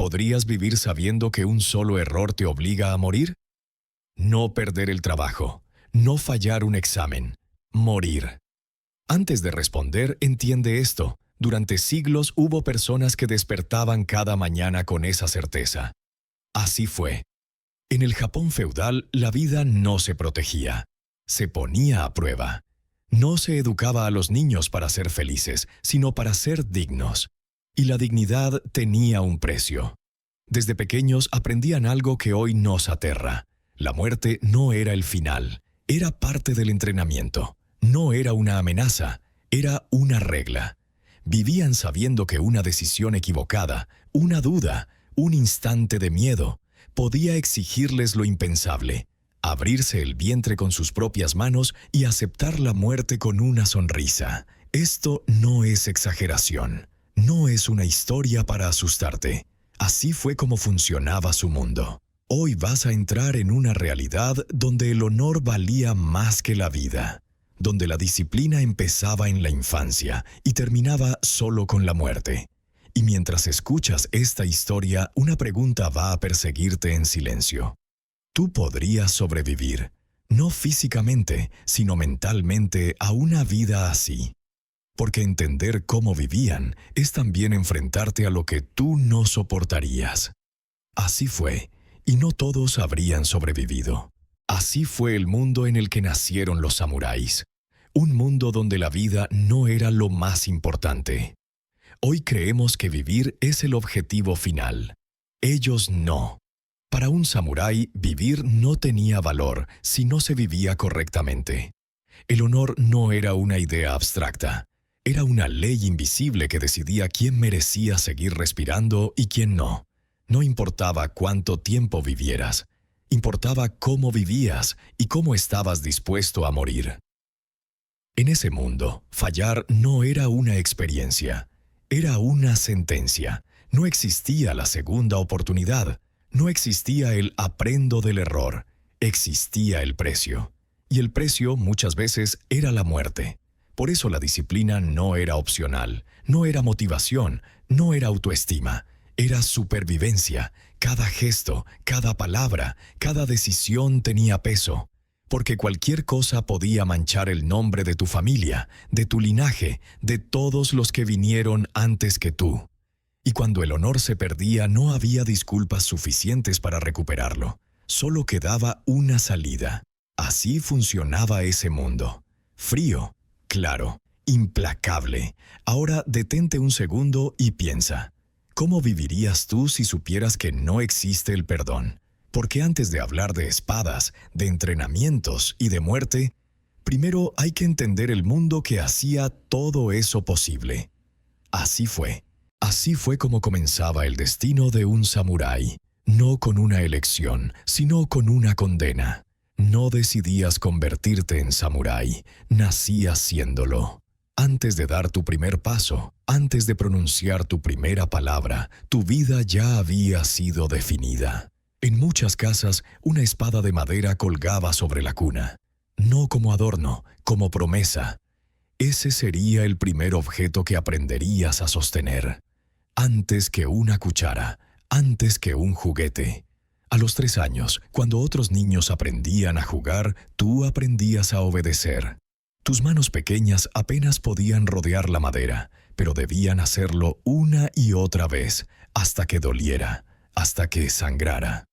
¿Podrías vivir sabiendo que un solo error te obliga a morir? No perder el trabajo, no fallar un examen, morir. Antes de responder, entiende esto. Durante siglos hubo personas que despertaban cada mañana con esa certeza. Así fue. En el Japón feudal, la vida no se protegía. Se ponía a prueba. No se educaba a los niños para ser felices, sino para ser dignos. Y la dignidad tenía un precio. Desde pequeños aprendían algo que hoy nos aterra. La muerte no era el final, era parte del entrenamiento. No era una amenaza, era una regla. Vivían sabiendo que una decisión equivocada, una duda, un instante de miedo, podía exigirles lo impensable: abrirse el vientre con sus propias manos y aceptar la muerte con una sonrisa. Esto no es exageración, no es una historia para asustarte. Así fue como funcionaba su mundo. Hoy vas a entrar en una realidad donde el honor valía más que la vida, donde la disciplina empezaba en la infancia y terminaba solo con la muerte. Y mientras escuchas esta historia, una pregunta va a perseguirte en silencio. Tú podrías sobrevivir, no físicamente, sino mentalmente, a una vida así. Porque entender cómo vivían es también enfrentarte a lo que tú no soportarías. Así fue, y no todos habrían sobrevivido. Así fue el mundo en el que nacieron los samuráis. Un mundo donde la vida no era lo más importante. Hoy creemos que vivir es el objetivo final. Ellos no. Para un samurái, vivir no tenía valor si no se vivía correctamente. El honor no era una idea abstracta. Era una ley invisible que decidía quién merecía seguir respirando y quién no. No importaba cuánto tiempo vivieras. Importaba cómo vivías y cómo estabas dispuesto a morir. En ese mundo, fallar no era una experiencia. Era una sentencia. No existía la segunda oportunidad. No existía el aprendo del error. Existía el precio. Y el precio muchas veces era la muerte. Por eso la disciplina no era opcional, no era motivación, no era autoestima. Era supervivencia. Cada gesto, cada palabra, cada decisión tenía peso. Porque cualquier cosa podía manchar el nombre de tu familia, de tu linaje, de todos los que vinieron antes que tú. Y cuando el honor se perdía, no había disculpas suficientes para recuperarlo. Solo quedaba una salida. Así funcionaba ese mundo. Frío, claro, implacable. Ahora detente un segundo y piensa. ¿Cómo vivirías tú si supieras que no existe el perdón? Porque antes de hablar de espadas, de entrenamientos y de muerte, primero hay que entender el mundo que hacía todo eso posible. Así fue. Así fue como comenzaba el destino de un samurái. No con una elección, sino con una condena. No decidías convertirte en samurái, nacías siéndolo. Antes de dar tu primer paso, antes de pronunciar tu primera palabra, tu vida ya había sido definida. En muchas casas, una espada de madera colgaba sobre la cuna. No como adorno, como promesa. Ese sería el primer objeto que aprenderías a sostener. Antes que una cuchara, antes que un juguete. A los 3 años, cuando otros niños aprendían a jugar, tú aprendías a obedecer. Tus manos pequeñas apenas podían rodear la madera, pero debían hacerlo una y otra vez, hasta que doliera, hasta que sangrara.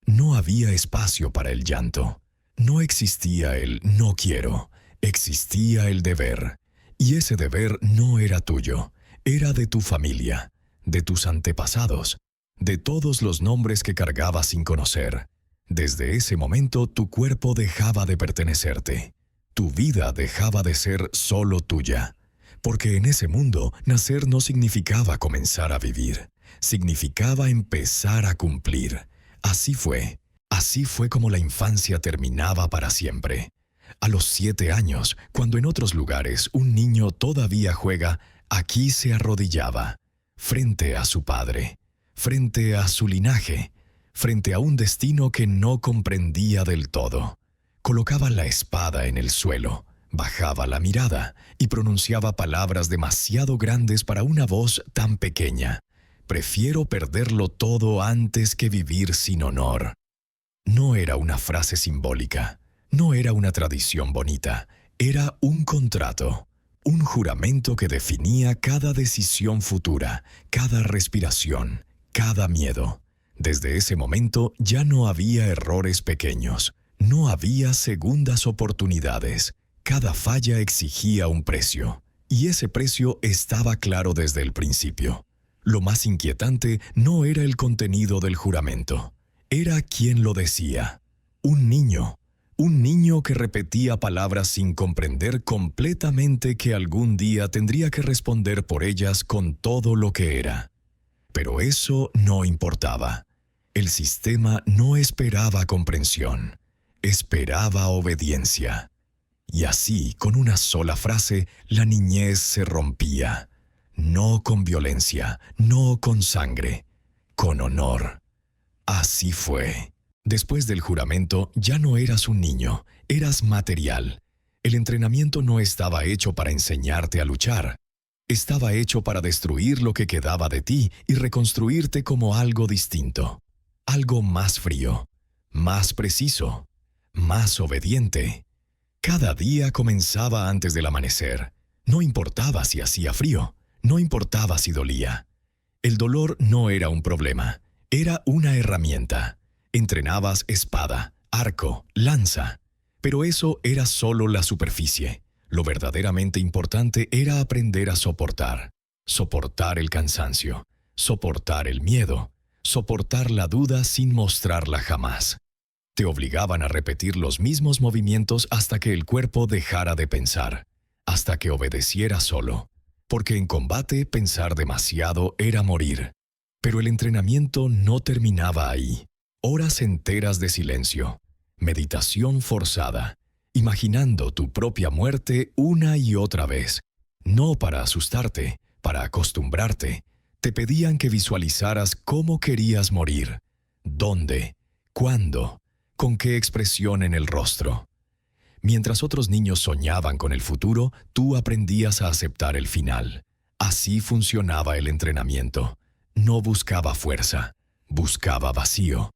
No había espacio para el llanto. No existía el no quiero, existía el deber. Y ese deber no era tuyo, era de tu familia, de tus antepasados, de todos los nombres que cargabas sin conocer. Desde ese momento tu cuerpo dejaba de pertenecerte. Tu vida dejaba de ser solo tuya. Porque en ese mundo, nacer no significaba comenzar a vivir. Significaba empezar a cumplir. Así fue como la infancia terminaba para siempre. A los 7 años, cuando en otros lugares un niño todavía juega, aquí se arrodillaba, frente a su padre, frente a su linaje, frente a un destino que no comprendía del todo. Colocaba la espada en el suelo, bajaba la mirada y pronunciaba palabras demasiado grandes para una voz tan pequeña. Prefiero perderlo todo antes que vivir sin honor. No era una frase simbólica, no era una tradición bonita, era un contrato, un juramento que definía cada decisión futura, cada respiración, cada miedo. Desde ese momento ya no había errores pequeños, no había segundas oportunidades. Cada falla exigía un precio, y ese precio estaba claro desde el principio. Lo más inquietante no era el contenido del juramento, era quien lo decía. Un niño que repetía palabras sin comprender completamente que algún día tendría que responder por ellas con todo lo que era. Pero eso no importaba. El sistema no esperaba comprensión, esperaba obediencia. Y así, con una sola frase, la niñez se rompía. No con violencia, no con sangre, con honor. Así fue. Después del juramento, ya no eras un niño, eras material. El entrenamiento no estaba hecho para enseñarte a luchar. Estaba hecho para destruir lo que quedaba de ti y reconstruirte como algo distinto. Algo más frío, más preciso, más obediente. Cada día comenzaba antes del amanecer. No importaba si hacía frío, no importaba si dolía. El dolor no era un problema, era una herramienta. Entrenabas espada, arco, lanza. Pero eso era solo la superficie. Lo verdaderamente importante era aprender a soportar. Soportar el cansancio, soportar el miedo, soportar la duda sin mostrarla jamás. Te obligaban a repetir los mismos movimientos hasta que el cuerpo dejara de pensar, hasta que obedeciera solo. Porque en combate pensar demasiado era morir. Pero el entrenamiento no terminaba ahí. Horas enteras de silencio, meditación forzada, imaginando tu propia muerte una y otra vez. No para asustarte, para acostumbrarte. Te pedían que visualizaras cómo querías morir, dónde, cuándo, con qué expresión en el rostro. Mientras otros niños soñaban con el futuro, tú aprendías a aceptar el final. Así funcionaba el entrenamiento. No buscaba fuerza, buscaba vacío.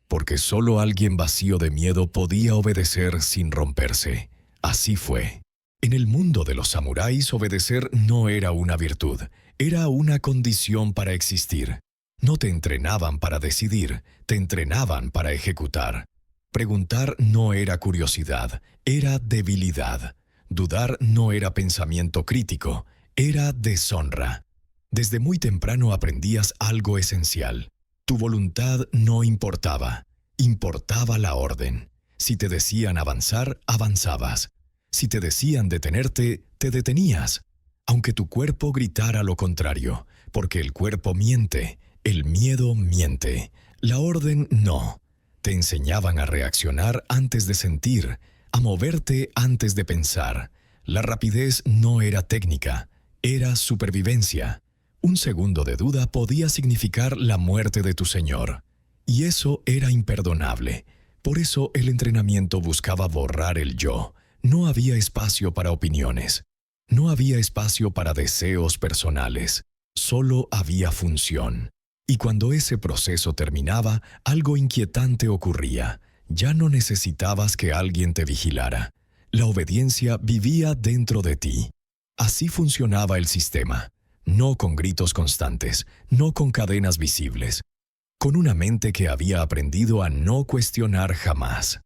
Porque solo alguien vacío de miedo podía obedecer sin romperse. Así fue. En el mundo de los samuráis, obedecer no era una virtud, era una condición para existir. No te entrenaban para decidir, te entrenaban para ejecutar. Preguntar no era curiosidad, era debilidad. Dudar no era pensamiento crítico, era deshonra. Desde muy temprano aprendías algo esencial. Tu voluntad no importaba, importaba la orden. Si te decían avanzar, avanzabas. Si te decían detenerte, te detenías. Aunque tu cuerpo gritara lo contrario, porque el cuerpo miente, el miedo miente, la orden no. Te enseñaban a reaccionar antes de sentir, a moverte antes de pensar. La rapidez no era técnica, era supervivencia. Un segundo de duda podía significar la muerte de tu señor. Y eso era imperdonable. Por eso el entrenamiento buscaba borrar el yo. No había espacio para opiniones. No había espacio para deseos personales. Solo había función. Y cuando ese proceso terminaba, algo inquietante ocurría. Ya no necesitabas que alguien te vigilara. La obediencia vivía dentro de ti. Así funcionaba el sistema. No con gritos constantes, no con cadenas visibles. Con una mente que había aprendido a no cuestionar jamás.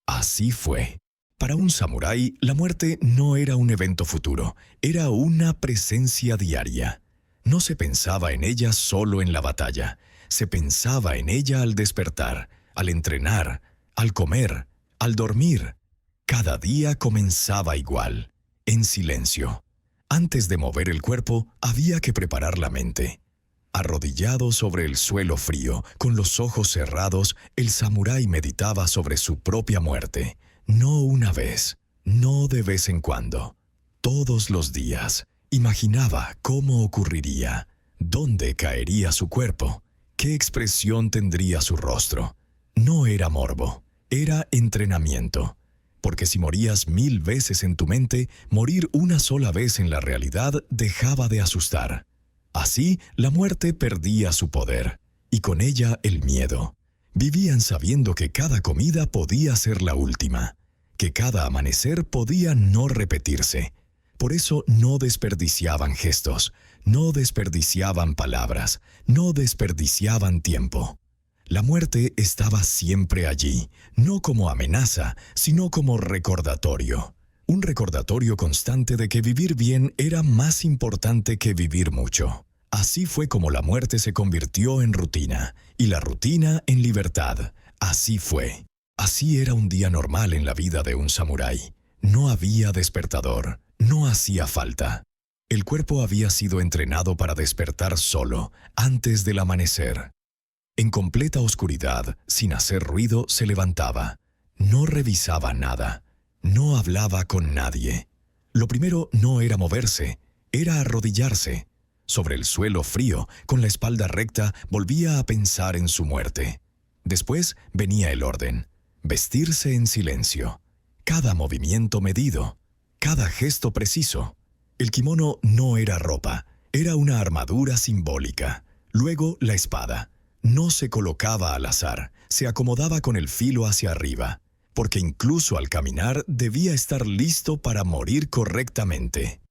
Así fue. Para un samurái, la muerte no era un evento futuro, era una presencia diaria. No se pensaba en ella solo en la batalla, se pensaba en ella al despertar, al entrenar, al comer, al dormir. Cada día comenzaba igual, en silencio. Antes de mover el cuerpo, había que preparar la mente. Arrodillado sobre el suelo frío, con los ojos cerrados, el samurái meditaba sobre su propia muerte. No una vez, no de vez en cuando. Todos los días. Imaginaba cómo ocurriría, dónde caería su cuerpo, qué expresión tendría su rostro. No era morbo, era entrenamiento. Porque si morías 1000 veces en tu mente, morir una sola vez en la realidad dejaba de asustar. Así, la muerte perdía su poder, y con ella el miedo. Vivían sabiendo que cada comida podía ser la última, que cada amanecer podía no repetirse. Por eso no desperdiciaban gestos, no desperdiciaban palabras, no desperdiciaban tiempo. La muerte estaba siempre allí, no como amenaza, sino como recordatorio. Un recordatorio constante de que vivir bien era más importante que vivir mucho. Así fue como la muerte se convirtió en rutina, y la rutina en libertad. Así fue. Así era un día normal en la vida de un samurái. No había despertador, no hacía falta. El cuerpo había sido entrenado para despertar solo, antes del amanecer. En completa oscuridad, sin hacer ruido, se levantaba. No revisaba nada. No hablaba con nadie. Lo primero no era moverse, era arrodillarse. Sobre el suelo frío, con la espalda recta, volvía a pensar en su muerte. Después venía el orden. Vestirse en silencio. Cada movimiento medido. Cada gesto preciso. El kimono no era ropa, era una armadura simbólica. Luego la espada. No se colocaba al azar, se acomodaba con el filo hacia arriba, porque incluso al caminar debía estar listo para morir correctamente.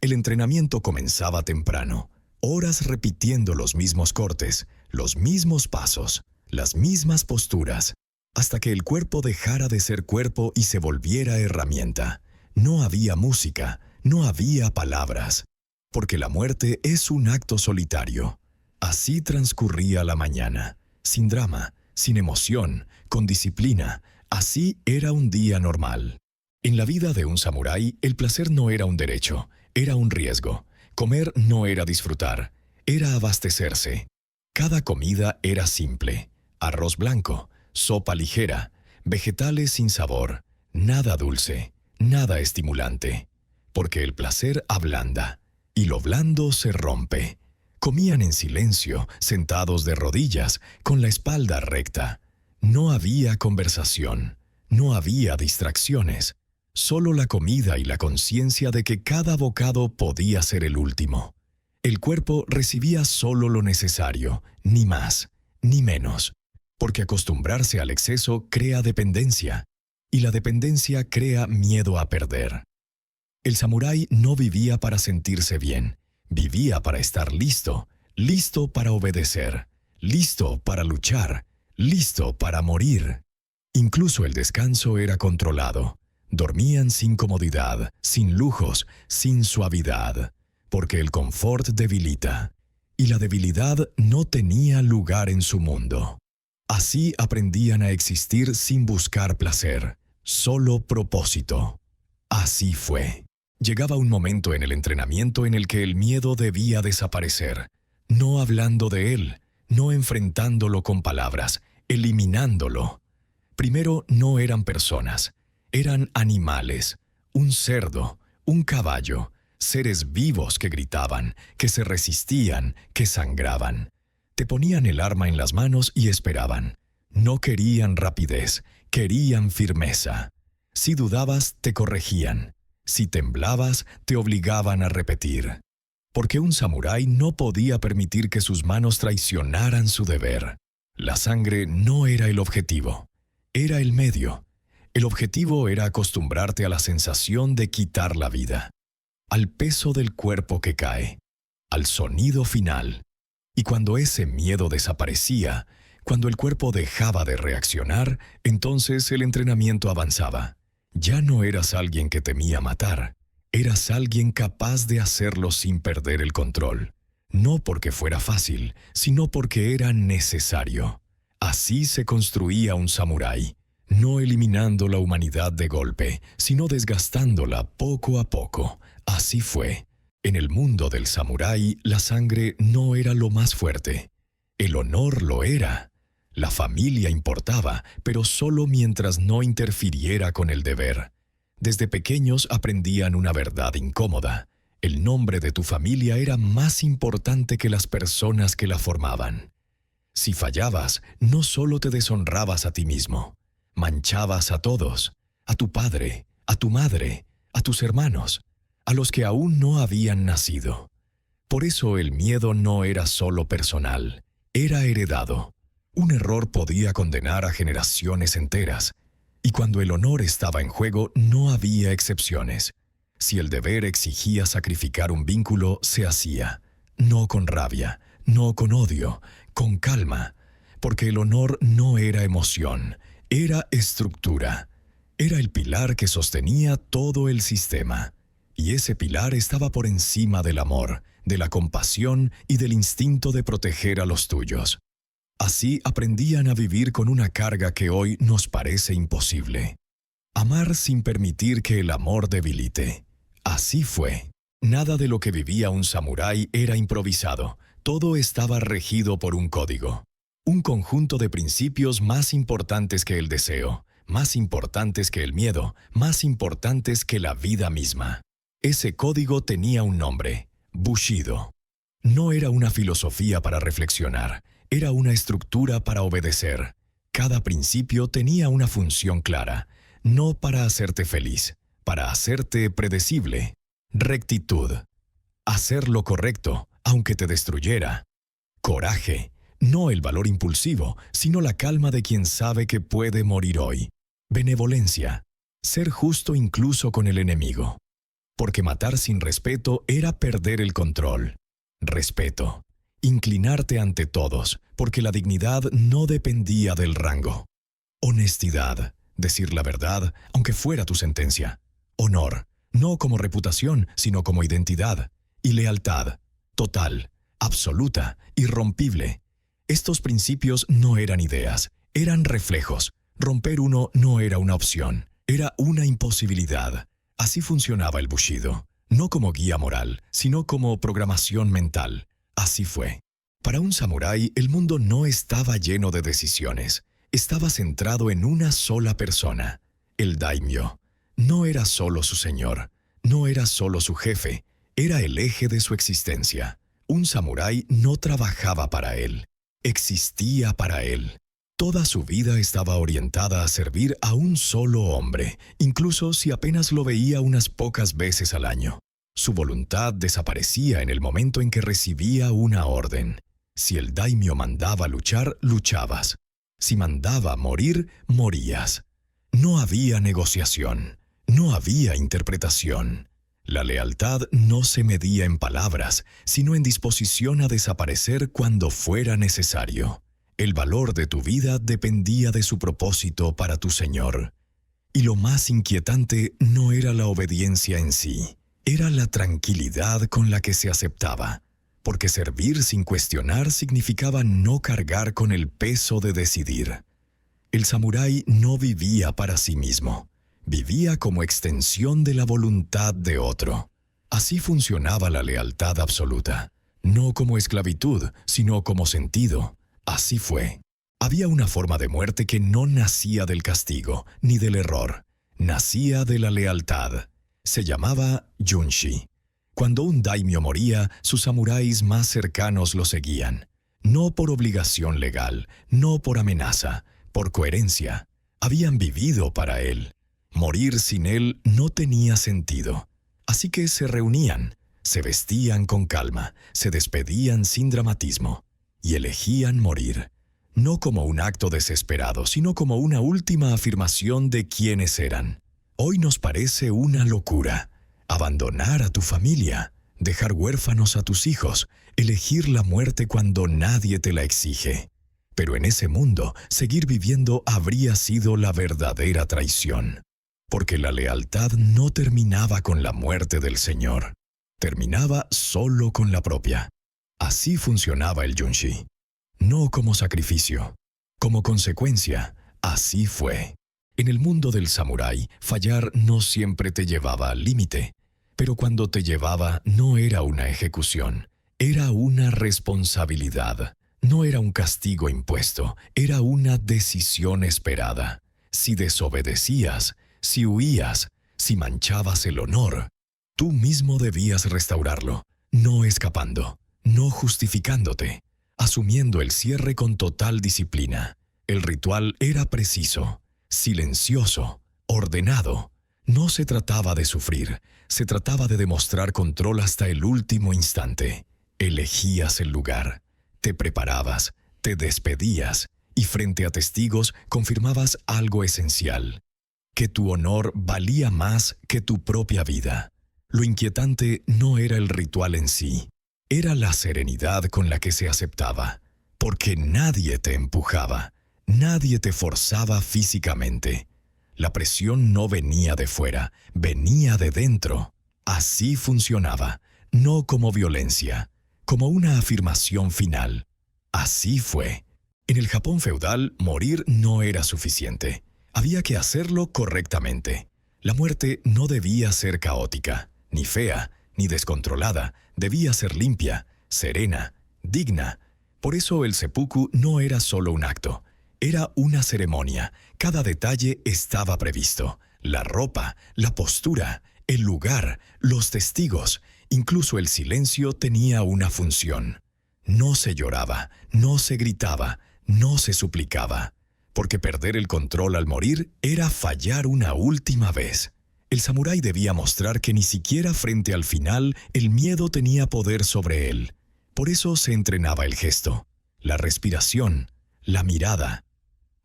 El entrenamiento comenzaba temprano, horas repitiendo los mismos cortes, los mismos pasos, las mismas posturas, hasta que el cuerpo dejara de ser cuerpo y se volviera herramienta. No había música, no había palabras, porque la muerte es un acto solitario. Así transcurría la mañana, sin drama, sin emoción, con disciplina. Así era un día normal. En la vida de un samurái, el placer no era un derecho, era un riesgo. Comer no era disfrutar, era abastecerse. Cada comida era simple: arroz blanco, sopa ligera, vegetales sin sabor, nada dulce, nada estimulante. Porque el placer ablanda, y lo blando se rompe. Comían en silencio, sentados de rodillas, con la espalda recta. No había conversación, no había distracciones, solo la comida y la conciencia de que cada bocado podía ser el último. El cuerpo recibía solo lo necesario, ni más, ni menos, porque acostumbrarse al exceso crea dependencia, y la dependencia crea miedo a perder. El samurái no vivía para sentirse bien, vivía para estar listo, listo para obedecer, listo para luchar, listo para morir. Incluso el descanso era controlado. Dormían sin comodidad, sin lujos, sin suavidad, porque el confort debilita, y la debilidad no tenía lugar en su mundo. Así aprendían a existir sin buscar placer, solo propósito. Así fue. Llegaba un momento en el entrenamiento en el que el miedo debía desaparecer, no hablando de él, no enfrentándolo con palabras, eliminándolo. Primero no eran personas, eran animales, un cerdo, un caballo, seres vivos que gritaban, que se resistían, que sangraban. Te ponían el arma en las manos y esperaban. No querían rapidez, querían firmeza. Si dudabas, te corregían. Si temblabas, te obligaban a repetir. Porque un samurái no podía permitir que sus manos traicionaran su deber. La sangre no era el objetivo, era el medio. El objetivo era acostumbrarte a la sensación de quitar la vida, al peso del cuerpo que cae, al sonido final. Y cuando ese miedo desaparecía, cuando el cuerpo dejaba de reaccionar, entonces el entrenamiento avanzaba. Ya no eras alguien que temía matar, eras alguien capaz de hacerlo sin perder el control. No porque fuera fácil, sino porque era necesario. Así se construía un samurái, no eliminando la humanidad de golpe, sino desgastándola poco a poco. Así fue. En el mundo del samurái, la sangre no era lo más fuerte. El honor lo era. La familia importaba, pero solo mientras no interfiriera con el deber. Desde pequeños aprendían una verdad incómoda. El nombre de tu familia era más importante que las personas que la formaban. Si fallabas, no solo te deshonrabas a ti mismo, manchabas a todos, a tu padre, a tu madre, a tus hermanos, a los que aún no habían nacido. Por eso el miedo no era solo personal, era heredado. Un error podía condenar a generaciones enteras. Y cuando el honor estaba en juego, no había excepciones. Si el deber exigía sacrificar un vínculo, se hacía. No con rabia, no con odio, con calma. Porque el honor no era emoción, era estructura. Era el pilar que sostenía todo el sistema. Y ese pilar estaba por encima del amor, de la compasión y del instinto de proteger a los tuyos. Así aprendían a vivir con una carga que hoy nos parece imposible. Amar sin permitir que el amor debilite. Así fue. Nada de lo que vivía un samurái era improvisado. Todo estaba regido por un código. Un conjunto de principios más importantes que el deseo, más importantes que el miedo, más importantes que la vida misma. Ese código tenía un nombre: Bushido. No era una filosofía para reflexionar, era una estructura para obedecer. Cada principio tenía una función clara, no para hacerte feliz, para hacerte predecible. Rectitud. Hacer lo correcto, aunque te destruyera. Coraje. No el valor impulsivo, sino la calma de quien sabe que puede morir hoy. Benevolencia. Ser justo incluso con el enemigo. Porque matar sin respeto era perder el control. Respeto. Inclinarte ante todos, porque la dignidad no dependía del rango. Honestidad. Decir la verdad, aunque fuera tu sentencia. Honor. No como reputación, sino como identidad. Y lealtad. Total, absoluta, irrompible. Estos principios no eran ideas, eran reflejos. Romper uno no era una opción, era una imposibilidad. Así funcionaba el Bushido, no como guía moral, sino como programación mental. Así fue. Para un samurái, el mundo no estaba lleno de decisiones. Estaba centrado en una sola persona, el daimyo. No era solo su señor, no era solo su jefe, era el eje de su existencia. Un samurái no trabajaba para él, existía para él. Toda su vida estaba orientada a servir a un solo hombre, incluso si apenas lo veía unas pocas veces al año. Su voluntad desaparecía en el momento en que recibía una orden. Si el daimyo mandaba luchar, luchabas. Si mandaba morir, morías. No había negociación, no había interpretación. La lealtad no se medía en palabras, sino en disposición a desaparecer cuando fuera necesario. El valor de tu vida dependía de su propósito para tu Señor. Y lo más inquietante no era la obediencia en sí, era la tranquilidad con la que se aceptaba, porque servir sin cuestionar significaba no cargar con el peso de decidir. El samurái no vivía para sí mismo. Vivía como extensión de la voluntad de otro. Así funcionaba la lealtad absoluta, no como esclavitud, sino como sentido. Así fue. Había una forma de muerte que no nacía del castigo, ni del error. Nacía de la lealtad. Se llamaba Junshi. Cuando un daimyo moría, sus samuráis más cercanos lo seguían. No por obligación legal, no por amenaza, por coherencia. Habían vivido para él. Morir sin él no tenía sentido. Así que se reunían, se vestían con calma, se despedían sin dramatismo y elegían morir, no como un acto desesperado, sino como una última afirmación de quiénes eran. Hoy nos parece una locura. Abandonar a tu familia, dejar huérfanos a tus hijos, elegir la muerte cuando nadie te la exige. Pero en ese mundo, seguir viviendo habría sido la verdadera traición. Porque la lealtad no terminaba con la muerte del Señor, terminaba solo con la propia. Así funcionaba el Junshi. No como sacrificio, como consecuencia, así fue. En el mundo del samurái, fallar no siempre te llevaba al límite, pero cuando te llevaba no era una ejecución, era una responsabilidad. No era un castigo impuesto, era una decisión esperada. Si desobedecías, si huías, si manchabas el honor, tú mismo debías restaurarlo, no escapando, no justificándote, asumiendo el cierre con total disciplina. El ritual era preciso, silencioso, ordenado. No se trataba de sufrir, se trataba de demostrar control hasta el último instante. Elegías el lugar, te preparabas, te despedías y frente a testigos confirmabas algo esencial, que tu honor valía más que tu propia vida. Lo inquietante no era el ritual en sí, era la serenidad con la que se aceptaba, porque nadie te empujaba, nadie te forzaba físicamente. La presión no venía de fuera, venía de dentro. Así funcionaba, no como violencia, como una afirmación final. Así fue. En el Japón feudal, morir no era suficiente. Había que hacerlo correctamente. La muerte no debía ser caótica, ni fea, ni descontrolada. Debía ser limpia, serena, digna. Por eso el seppuku no era solo un acto. Era una ceremonia. Cada detalle estaba previsto. La ropa, la postura, el lugar, los testigos, incluso el silencio tenía una función. No se lloraba, no se gritaba, no se suplicaba, porque perder el control al morir era fallar una última vez. El samurái debía mostrar que ni siquiera frente al final el miedo tenía poder sobre él. Por eso se entrenaba el gesto, la respiración, la mirada.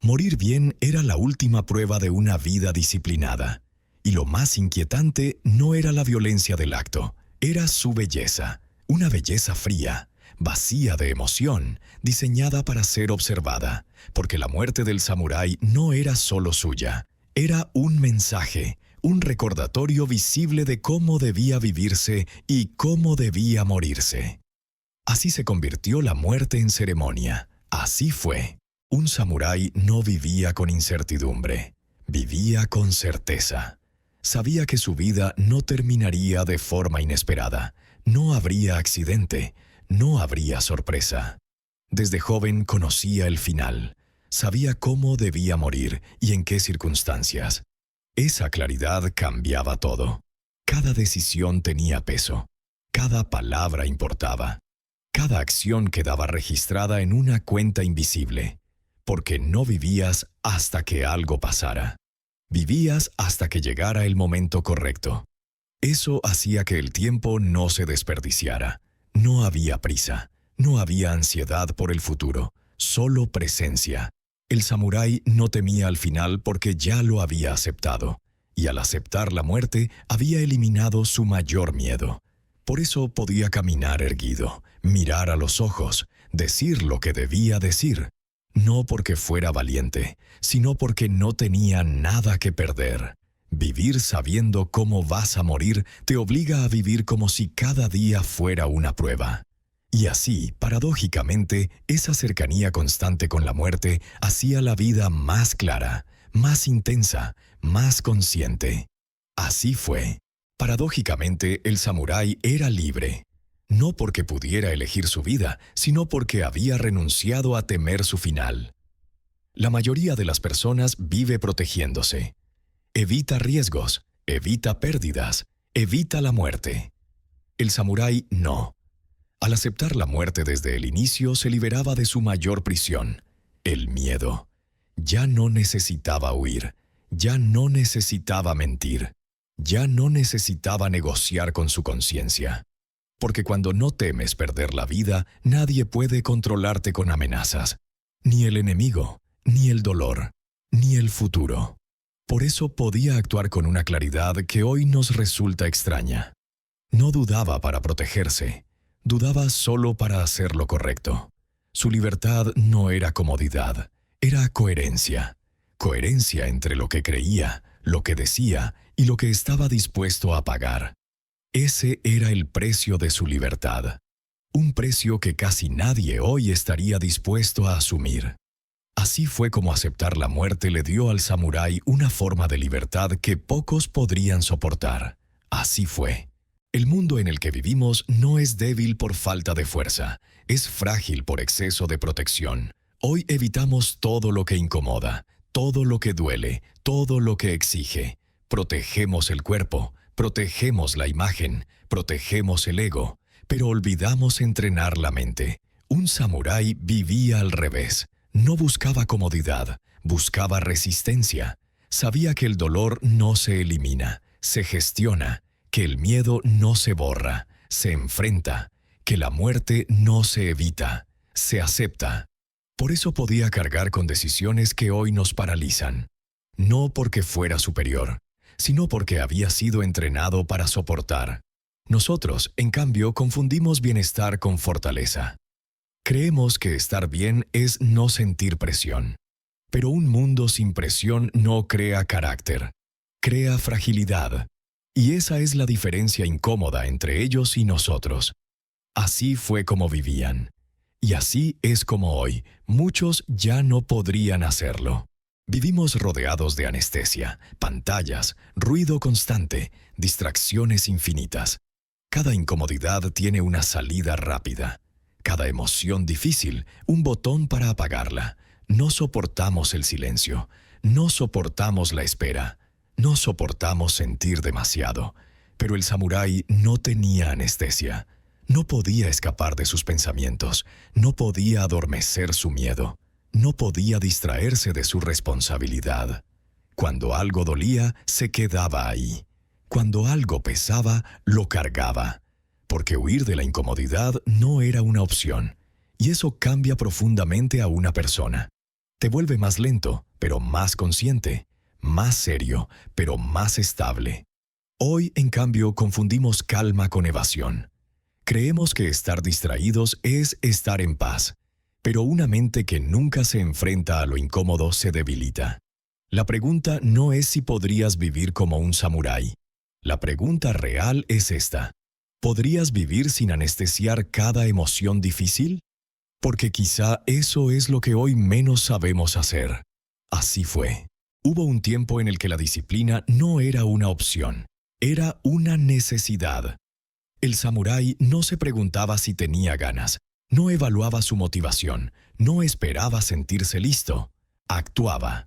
Morir bien era la última prueba de una vida disciplinada. Y lo más inquietante no era la violencia del acto, era su belleza, una belleza fría, vacía de emoción, diseñada para ser observada, porque la muerte del samurái no era solo suya, era un mensaje, un recordatorio visible de cómo debía vivirse y cómo debía morirse. Así se convirtió la muerte en ceremonia, así fue. Un samurái no vivía con incertidumbre, vivía con certeza. Sabía que su vida no terminaría de forma inesperada, no habría accidente, no habría sorpresa. Desde joven conocía el final, sabía cómo debía morir y en qué circunstancias. Esa claridad cambiaba todo. Cada decisión tenía peso, cada palabra importaba, cada acción quedaba registrada en una cuenta invisible, porque no vivías hasta que algo pasara. Vivías hasta que llegara el momento correcto. Eso hacía que el tiempo no se desperdiciara. No había prisa, no había ansiedad por el futuro, solo presencia. El samurái no temía al final porque ya lo había aceptado, y al aceptar la muerte había eliminado su mayor miedo. Por eso podía caminar erguido, mirar a los ojos, decir lo que debía decir. No porque fuera valiente, sino porque no tenía nada que perder. Vivir sabiendo cómo vas a morir te obliga a vivir como si cada día fuera una prueba. Y así, paradójicamente, esa cercanía constante con la muerte hacía la vida más clara, más intensa, más consciente. Así fue. Paradójicamente, el samurái era libre. No porque pudiera elegir su vida, sino porque había renunciado a temer su final. La mayoría de las personas vive protegiéndose. Evita riesgos, evita pérdidas, evita la muerte. El samurái no. Al aceptar la muerte desde el inicio se liberaba de su mayor prisión, el miedo. Ya no necesitaba huir, ya no necesitaba mentir, ya no necesitaba negociar con su conciencia. Porque cuando no temes perder la vida, nadie puede controlarte con amenazas. Ni el enemigo, ni el dolor, ni el futuro. Por eso podía actuar con una claridad que hoy nos resulta extraña. No dudaba para protegerse, dudaba solo para hacer lo correcto. Su libertad no era comodidad, era coherencia. Coherencia entre lo que creía, lo que decía y lo que estaba dispuesto a pagar. Ese era el precio de su libertad, un precio que casi nadie hoy estaría dispuesto a asumir. Así fue como aceptar la muerte le dio al samurái una forma de libertad que pocos podrían soportar. Así fue. El mundo en el que vivimos no es débil por falta de fuerza, es frágil por exceso de protección. Hoy evitamos todo lo que incomoda, todo lo que duele, todo lo que exige. Protegemos el cuerpo, protegemos la imagen, protegemos el ego, pero olvidamos entrenar la mente. Un samurái vivía al revés. No buscaba comodidad, buscaba resistencia. Sabía que el dolor no se elimina, se gestiona, que el miedo no se borra, se enfrenta, que la muerte no se evita, se acepta. Por eso podía cargar con decisiones que hoy nos paralizan. No porque fuera superior, sino porque había sido entrenado para soportar. Nosotros, en cambio, confundimos bienestar con fortaleza. Creemos que estar bien es no sentir presión. Pero un mundo sin presión no crea carácter, crea fragilidad. Y esa es la diferencia incómoda entre ellos y nosotros. Así fue como vivían. Y así es como hoy, muchos ya no podrían hacerlo. Vivimos rodeados de anestesia, pantallas, ruido constante, distracciones infinitas. Cada incomodidad tiene una salida rápida. Cada emoción difícil, un botón para apagarla. No soportamos el silencio, no soportamos la espera, no soportamos sentir demasiado. Pero el samurái no tenía anestesia. No podía escapar de sus pensamientos, no podía adormecer su miedo, no podía distraerse de su responsabilidad. Cuando algo dolía, se quedaba ahí. Cuando algo pesaba, lo cargaba. Porque huir de la incomodidad no era una opción. Y eso cambia profundamente a una persona. Te vuelve más lento, pero más consciente, más serio, pero más estable. Hoy, en cambio, confundimos calma con evasión. Creemos que estar distraídos es estar en paz, pero una mente que nunca se enfrenta a lo incómodo se debilita. La pregunta no es si podrías vivir como un samurái. La pregunta real es esta: ¿podrías vivir sin anestesiar cada emoción difícil? Porque quizá eso es lo que hoy menos sabemos hacer. Así fue. Hubo un tiempo en el que la disciplina no era una opción, era una necesidad. El samurái no se preguntaba si tenía ganas, no evaluaba su motivación, no esperaba sentirse listo, actuaba.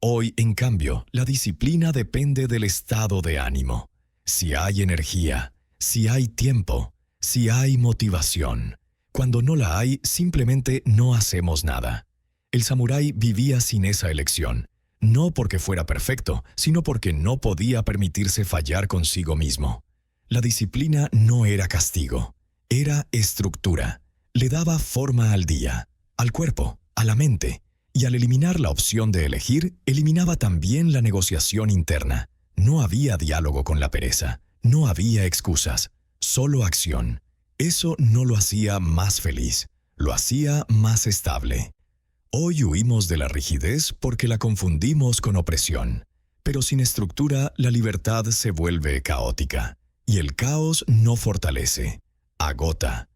Hoy, en cambio, la disciplina depende del estado de ánimo. Si hay energía, si hay tiempo, si hay motivación. Cuando no la hay, simplemente no hacemos nada. El samurái vivía sin esa elección, no porque fuera perfecto, sino porque no podía permitirse fallar consigo mismo. La disciplina no era castigo, era estructura. Le daba forma al día, al cuerpo, a la mente, y al eliminar la opción de elegir, eliminaba también la negociación interna. No había diálogo con la pereza, no había excusas, solo acción. Eso no lo hacía más feliz, lo hacía más estable. Hoy huimos de la rigidez porque la confundimos con opresión, pero sin estructura la libertad se vuelve caótica. Y el caos no fortalece, agota.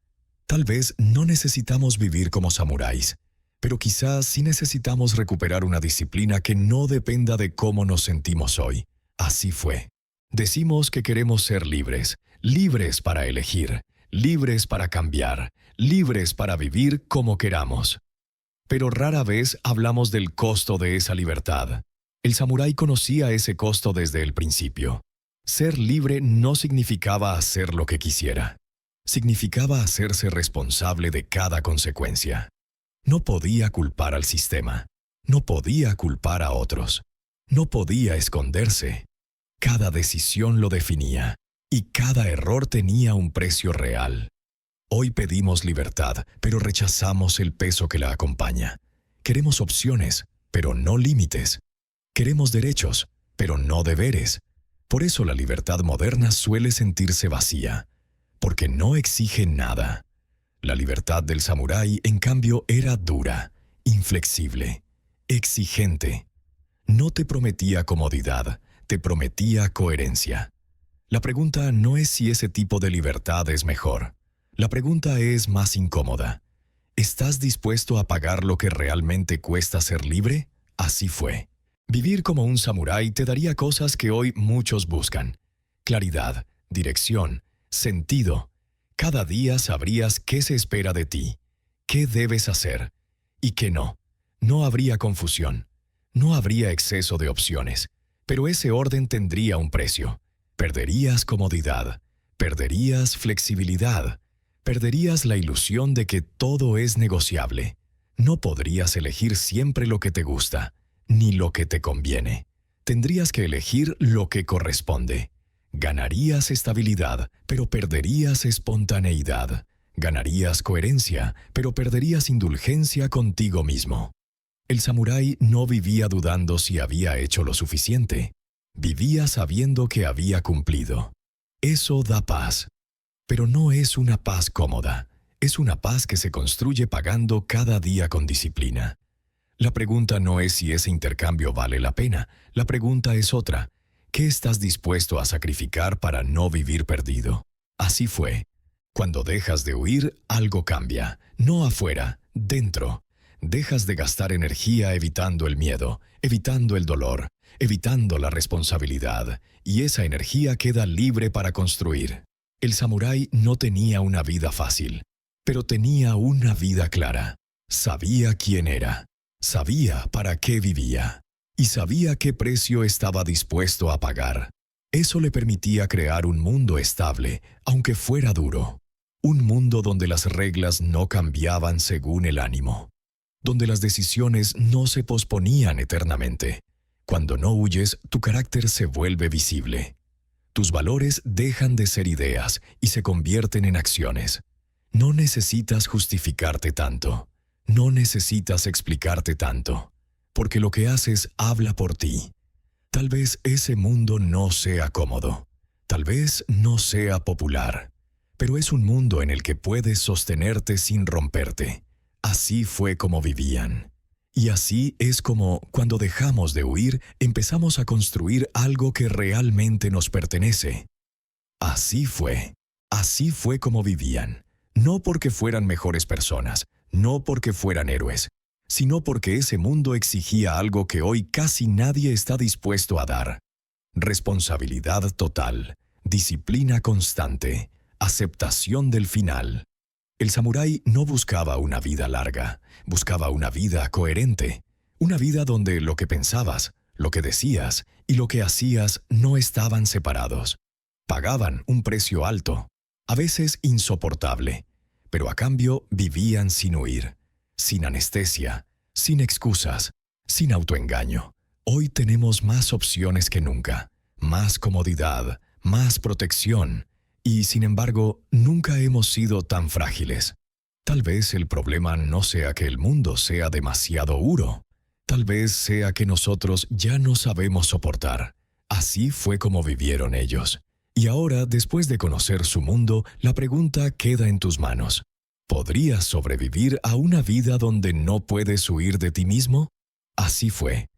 Tal vez no necesitamos vivir como samuráis, pero quizás sí necesitamos recuperar una disciplina que no dependa de cómo nos sentimos hoy. Así fue. Decimos que queremos ser libres, libres para elegir, libres para cambiar, libres para vivir como queramos. Pero rara vez hablamos del costo de esa libertad. El samurái conocía ese costo desde el principio. Ser libre no significaba hacer lo que quisiera. Significaba hacerse responsable de cada consecuencia. No podía culpar al sistema. No podía culpar a otros. No podía esconderse. Cada decisión lo definía, y cada error tenía un precio real. Hoy pedimos libertad, pero rechazamos el peso que la acompaña. Queremos opciones, pero no límites. Queremos derechos, pero no deberes. Por eso la libertad moderna suele sentirse vacía, porque no exige nada. La libertad del samurái, en cambio, era dura, inflexible, exigente. No te prometía comodidad, te prometía coherencia. La pregunta no es si ese tipo de libertad es mejor. La pregunta es más incómoda. ¿Estás dispuesto a pagar lo que realmente cuesta ser libre? Así fue. Vivir como un samurái te daría cosas que hoy muchos buscan: claridad, dirección, sentido. Cada día sabrías qué se espera de ti, qué debes hacer y qué no. No habría confusión, no habría exceso de opciones, pero ese orden tendría un precio. Perderías comodidad, perderías flexibilidad, perderías la ilusión de que todo es negociable. No podrías elegir siempre lo que te gusta, ni lo que te conviene. Tendrías que elegir lo que corresponde. Ganarías estabilidad, pero perderías espontaneidad. Ganarías coherencia, pero perderías indulgencia contigo mismo. El samurái no vivía dudando si había hecho lo suficiente. Vivía sabiendo que había cumplido. Eso da paz. Pero no es una paz cómoda. Es una paz que se construye pagando cada día con disciplina. La pregunta no es si ese intercambio vale la pena. La pregunta es otra. ¿Qué estás dispuesto a sacrificar para no vivir perdido? Así fue. Cuando dejas de huir, algo cambia. No afuera, dentro. Dejas de gastar energía evitando el miedo, evitando el dolor, evitando la responsabilidad, y esa energía queda libre para construir. El samurái no tenía una vida fácil, pero tenía una vida clara. Sabía quién era, sabía para qué vivía, y sabía qué precio estaba dispuesto a pagar. Eso le permitía crear un mundo estable, aunque fuera duro. Un mundo donde las reglas no cambiaban según el ánimo, donde las decisiones no se posponían eternamente. Cuando no huyes, tu carácter se vuelve visible. Tus valores dejan de ser ideas y se convierten en acciones. No necesitas justificarte tanto. No necesitas explicarte tanto, porque lo que haces habla por ti. Tal vez ese mundo no sea cómodo. Tal vez no sea popular. Pero es un mundo en el que puedes sostenerte sin romperte. Así fue como vivían. Y así es como, cuando dejamos de huir, empezamos a construir algo que realmente nos pertenece. Así fue como vivían. No porque fueran mejores personas, no porque fueran héroes, sino porque ese mundo exigía algo que hoy casi nadie está dispuesto a dar. Responsabilidad total, disciplina constante, aceptación del final. El samurái no buscaba una vida larga, buscaba una vida coherente, una vida donde lo que pensabas, lo que decías y lo que hacías no estaban separados. Pagaban un precio alto, a veces insoportable, pero a cambio vivían sin huir, sin anestesia, sin excusas, sin autoengaño. Hoy tenemos más opciones que nunca, más comodidad, más protección, y sin embargo, nunca hemos sido tan frágiles. Tal vez el problema no sea que el mundo sea demasiado duro. Tal vez sea que nosotros ya no sabemos soportar. Así fue como vivieron ellos. Y ahora, después de conocer su mundo, la pregunta queda en tus manos. ¿Podrías sobrevivir a una vida donde no puedes huir de ti mismo? Así fue.